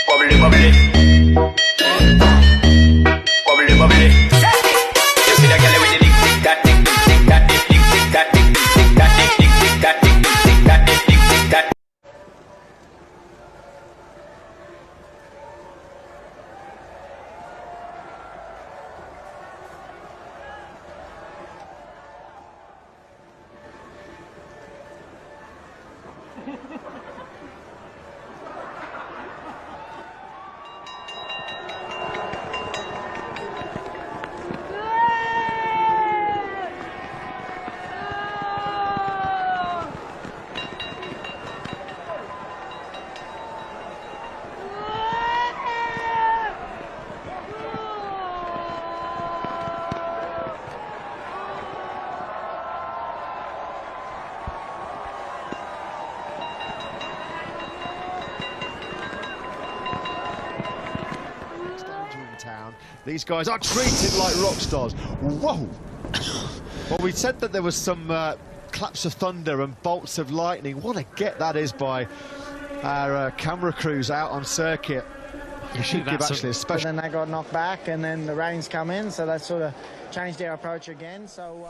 Bubbly, bubbly. Bubbly, bubbly. You see that girl with the dick, dick, that dick, dick, dick, that dick, dick, dick, that dick, dick, dick, that dick, dick, dick, that dick, dick, dick, that dick, dick, dick, that. These guys are treated like rock stars. Whoa! Well, we said that there was some claps of thunder and bolts of lightning. What a get that is by our camera crews out on circuit. You should give actually a special. Then they got knocked back, and then the rains come in, so they sort of changed their approach again. So.